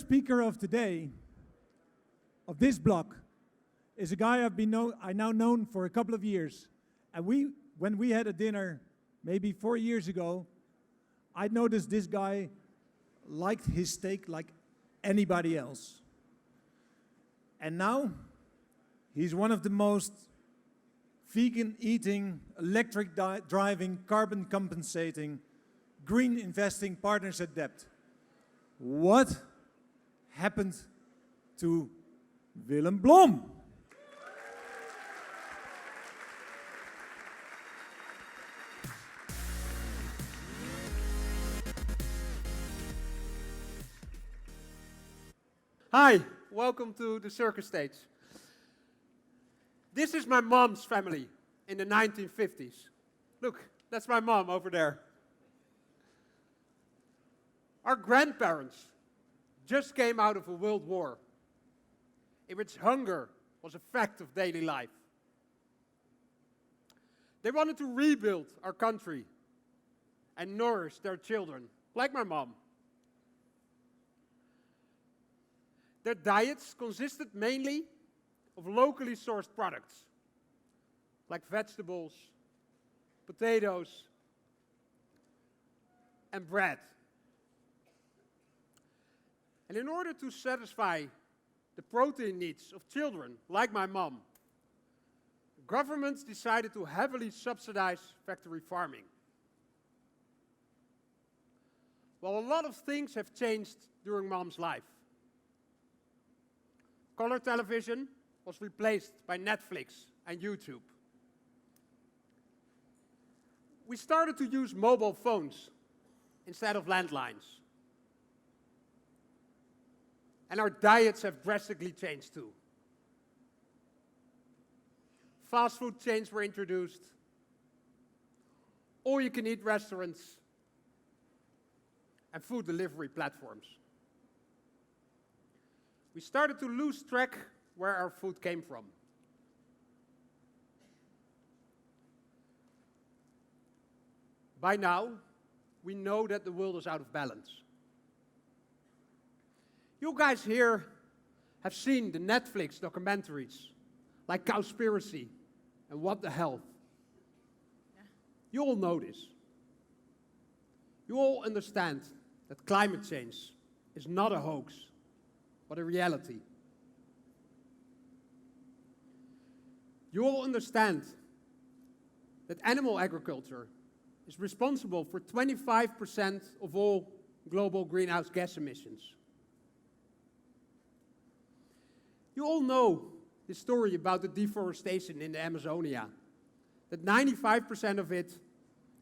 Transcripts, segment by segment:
speaker of today, of this block, is a guy I now known for a couple of years. And when we had a dinner, maybe 4 years ago, I noticed this guy liked his steak like anybody else. And now, he's one of the most vegan-eating, electric-driving, carbon-compensating, green-investing partners at DEPT. What happened to Willem Blom? Hi, welcome to the circus stage. This is my mom's family in the 1950s. Look, that's my mom over there. Our grandparents just came out of a world war in which hunger was a fact of daily life. They wanted to rebuild our country and nourish their children, like my mom. Their diets consisted mainly of locally sourced products, like vegetables, potatoes, and bread. And in order to satisfy the protein needs of children, like my mom, governments decided to heavily subsidize factory farming. Well, a lot of things have changed during mom's life. Color television was replaced by Netflix and YouTube. We started to use mobile phones instead of landlines. And our diets have drastically changed too. Fast food chains were introduced, all-you-can-eat restaurants, and food delivery platforms. We started to lose track where our food came from. By now, we know that the world is out of balance. You guys here have seen the Netflix documentaries like Cowspiracy and What the Health. Yeah. You all know this. You all understand that climate change is not a hoax, but a reality. You all understand that animal agriculture is responsible for 25% of all global greenhouse gas emissions. You all know the story about the deforestation in the Amazonia, that 95% of it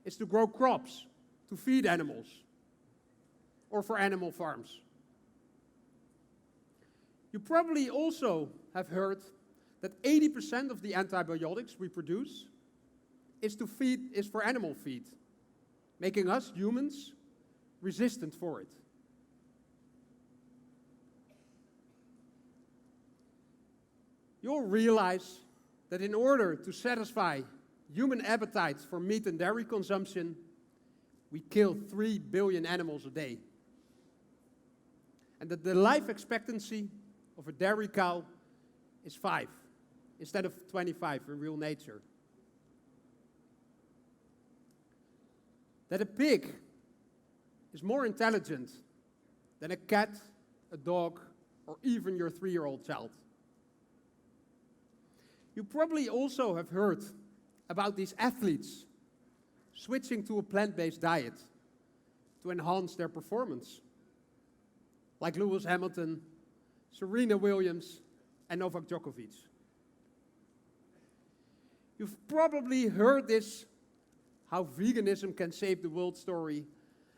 is to grow crops, to feed animals, or for animal farms. You probably also have heard that 80% of the antibiotics we produce is for animal feed, making us, humans, resistant for it. You all realize that in order to satisfy human appetites for meat and dairy consumption, we kill 3 billion animals a day. And that the life expectancy of a dairy cow is 5, instead of 25 in real nature. That a pig is more intelligent than a cat, a dog, or even your 3-year-old child. You probably also have heard about these athletes switching to a plant-based diet to enhance their performance, like Lewis Hamilton, Serena Williams, and Novak Djokovic. You've probably heard this, how veganism can save the world story,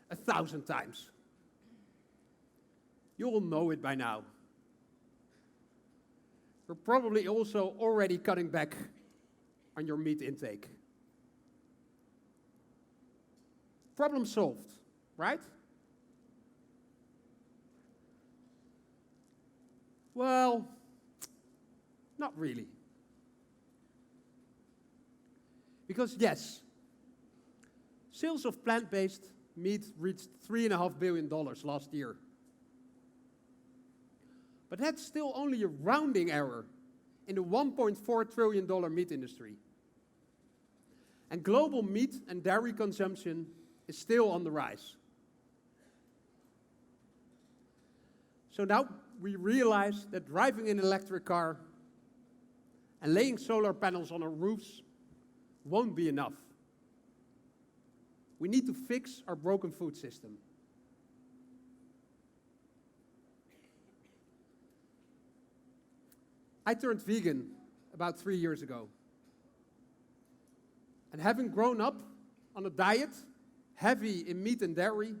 1,000 times. You all know it by now. You're probably also already cutting back on your meat intake. Problem solved, right? Well, not really. Because yes, sales of plant-based meat reached $3.5 billion last year. But that's still only a rounding error in the $1.4 trillion meat industry. And global meat and dairy consumption is still on the rise. So now we realize that driving an electric car and laying solar panels on our roofs won't be enough. We need to fix our broken food system. I turned vegan about 3 years ago. And having grown up on a diet heavy in meat and dairy,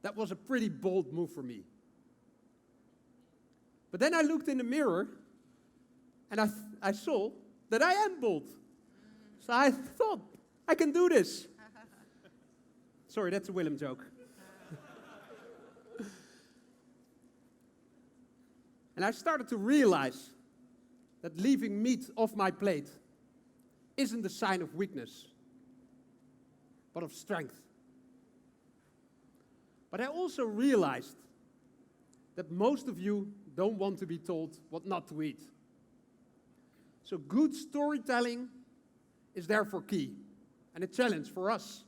that was a pretty bold move for me. But then I looked in the mirror and I saw that I am bold. So I thought, I can do this. Sorry, that's a Willem joke. And I started to realize that leaving meat off my plate isn't a sign of weakness, but of strength. But I also realized that most of you don't want to be told what not to eat. So good storytelling is therefore key, and a challenge for us,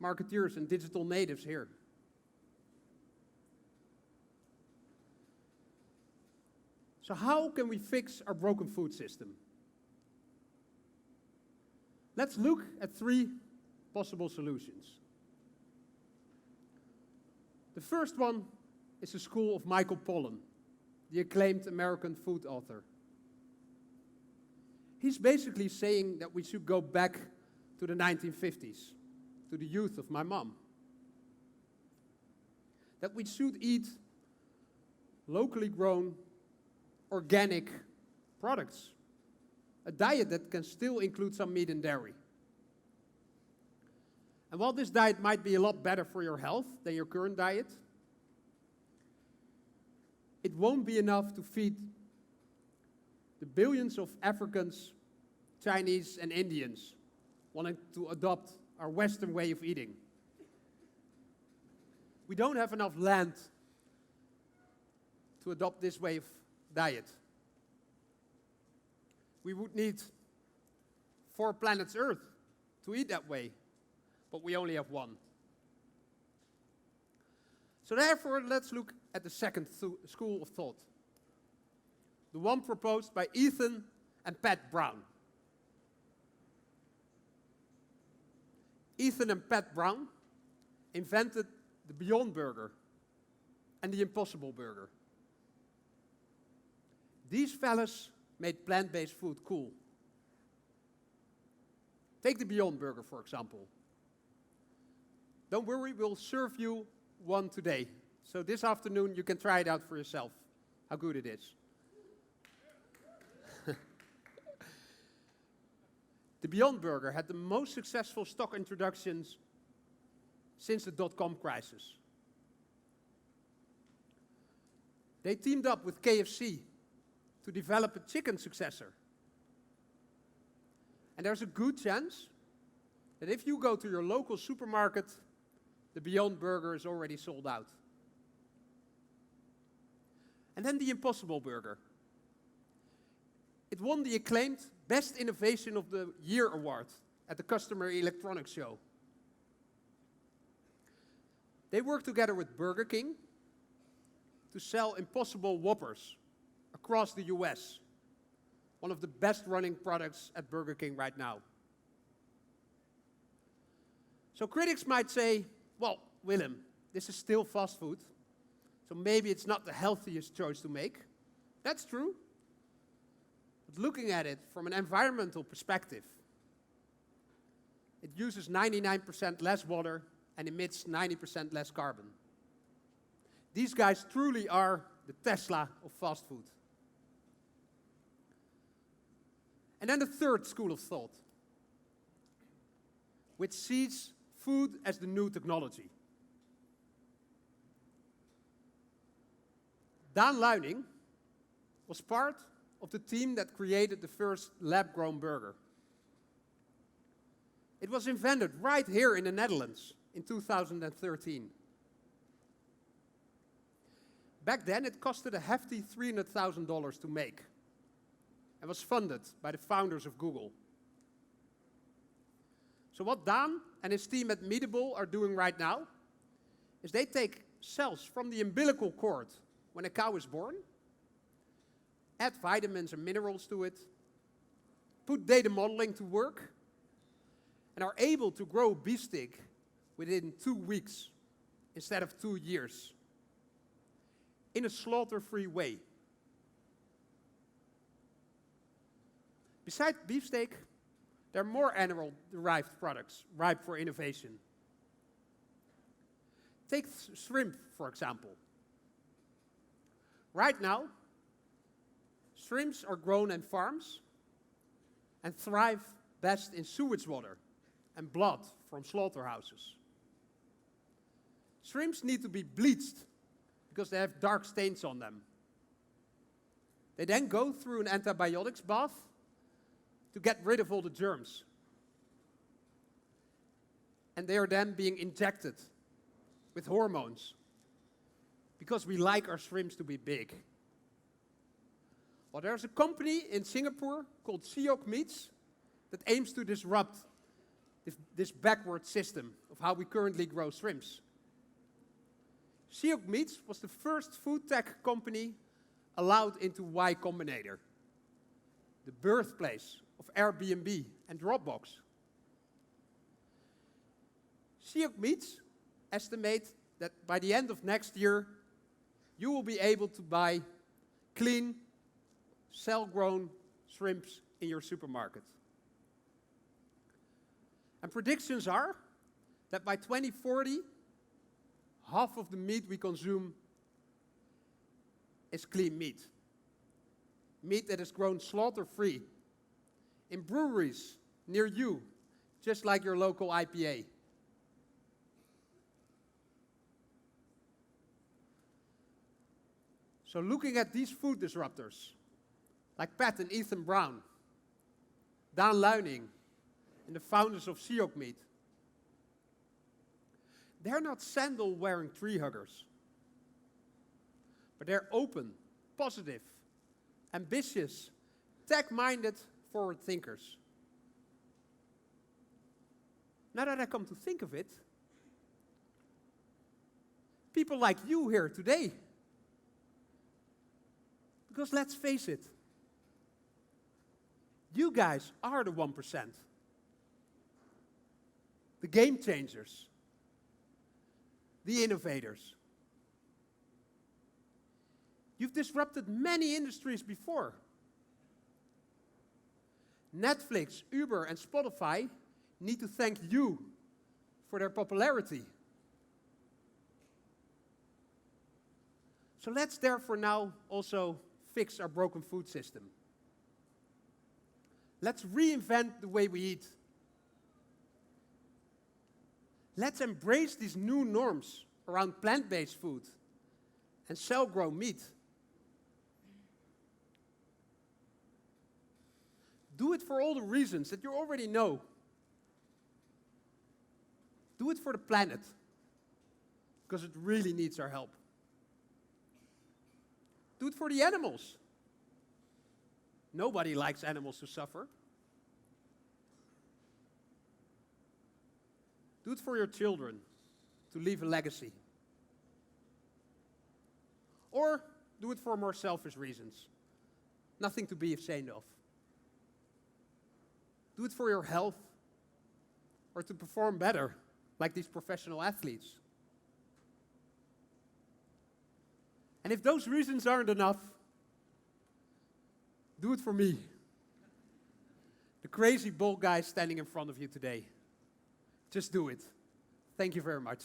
marketeers and digital natives here. So how can we fix our broken food system? Let's look at 3 possible solutions. The first one is the school of Michael Pollan, the acclaimed American food author. He's basically saying that we should go back to the 1950s, to the youth of my mom. That we should eat locally grown, organic products. A diet that can still include some meat and dairy. And while this diet might be a lot better for your health than your current diet, it won't be enough to feed the billions of Africans, Chinese, and Indians wanting to adopt our Western way of eating. We don't have enough land to adopt this way of diet. We would need 4 planets Earth to eat that way, but we only have 1. So therefore, let's look at the second school of thought. The one proposed by Ethan and Pat Brown. Ethan and Pat Brown invented the Beyond Burger and the Impossible Burger. These fellas made plant-based food cool. Take the Beyond Burger, for example. Don't worry, we'll serve you one today. So this afternoon you can try it out for yourself, how good it is. The Beyond Burger had the most successful stock introductions since the dot-com crisis. They teamed up with KFC to develop a chicken successor. And there's a good chance that if you go to your local supermarket, the Beyond Burger is already sold out. And then the Impossible Burger. It won the acclaimed Best Innovation of the Year award at the Consumer Electronics Show. They worked together with Burger King to sell Impossible Whoppers across the US, one of the best running products at Burger King right now. So critics might say, well, Willem, this is still fast food, so maybe it's not the healthiest choice to make. That's true. But looking at it from an environmental perspective, it uses 99% less water and emits 90% less carbon. These guys truly are the Tesla of fast food. And then the third school of thought, which sees food as the new technology. Daan Luining was part of the team that created the first lab-grown burger. It was invented right here in the Netherlands in 2013. Back then, it costed a hefty $300,000 to make and was funded by the founders of Google. So what Dan and his team at Meatable are doing right now is they take cells from the umbilical cord when a cow is born, add vitamins and minerals to it, put data modeling to work, and are able to grow beef steak within 2 weeks instead of 2 years in a slaughter-free way. Besides beefsteak, there are more animal-derived products ripe for innovation. Take shrimp, for example. Right now, shrimps are grown in farms and thrive best in sewage water and blood from slaughterhouses. Shrimps need to be bleached because they have dark stains on them. They then go through an antibiotics bath to get rid of all the germs. And they are then being injected with hormones because we like our shrimps to be big. Well, there's a company in Singapore called Siok Meats that aims to disrupt this backward system of how we currently grow shrimps. Siok Meats was the first food tech company allowed into Y Combinator, the birthplace of Airbnb and Dropbox. Siok Meats estimate that by the end of next year, you will be able to buy clean, cell-grown shrimps in your supermarket. And predictions are that by 2040, half of the meat we consume is clean meat. Meat that is grown slaughter-free in breweries near you, just like your local IPA. So looking at these food disruptors, like Pat and Ethan Brown, Dan Luining, and the founders of Siok Meat, they're not sandal-wearing tree huggers, but they're open, positive, ambitious, tech-minded, forward thinkers. Now that I come to think of it, people like you here today, because let's face it, you guys are the 1%, the game changers, the innovators. You've disrupted many industries before. Netflix, Uber, and Spotify need to thank you for their popularity. So let's therefore now also fix our broken food system. Let's reinvent the way we eat. Let's embrace these new norms around plant-based food and cell-grown meat. Do it for all the reasons that you already know. Do it for the planet, because it really needs our help. Do it for the animals. Nobody likes animals to suffer. Do it for your children, to leave a legacy. Or do it for more selfish reasons. Nothing to be ashamed of. Do it for your health, or to perform better, like these professional athletes. And if those reasons aren't enough, do it for me, the crazy bald guy standing in front of you today. Just do it. Thank you very much.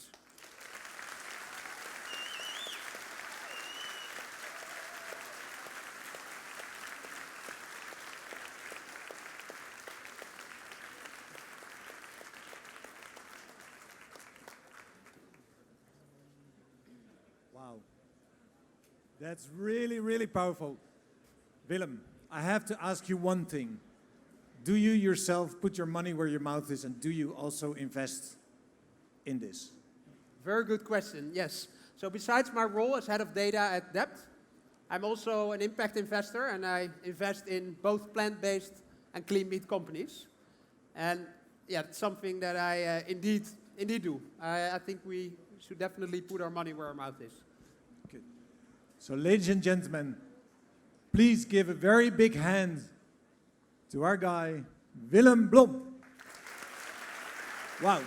Wow. That's really, really powerful. Willem, I have to ask you one thing. Do you yourself put your money where your mouth is, and do you also invest in this? Very good question, yes. So besides my role as head of data at DEPT, I'm also an impact investor, and I invest in both plant-based and clean meat companies. And yeah, it's something that I indeed do. I think we should definitely put our money where our mouth is. Okay. So ladies and gentlemen, please give a very big hand to our guy, Willem Blom. Wow.